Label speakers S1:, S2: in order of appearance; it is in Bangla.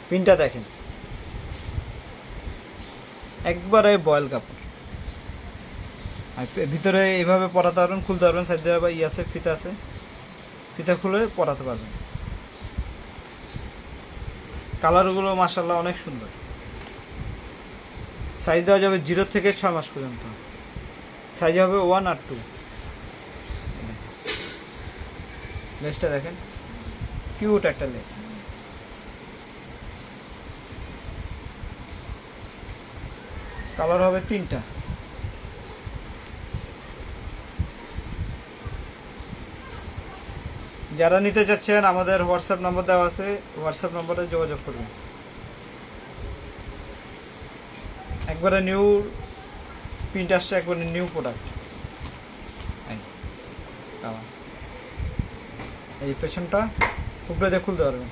S1: পিনটা দেখেন, একবারে বয়েল কাপড়। আর ভিতরে এইভাবে পরাতে পারবেন, খুলতে পারবেন, সাইড দিয়ে আবার আছে, ফিতা আছে, ফিতা খুলে পরাতে পারবেন। কালারগুলো মাশাআল্লাহ অনেক সুন্দর। সাইজ দেওয়া যাবে 0 থেকে 6 মাস পর্যন্ত। সাইজ হবে 1 আর 2। লেসটা দেখেন, কিউট একটা লেস। কালার হবে 3টা। যারা নিতে চাচ্ছেন আমাদের হোয়াটসঅ্যাপ নম্বর দেওয়া আছে, হোয়াটসঅ্যাপ নম্বরে যোগাযোগ করবেন। একবারে নিউ প্রিন্ট আসছে, একবারে নিউ প্রোডাক্ট। এই পেছনটা উপরে দিয়ে খুলতে পারবেন।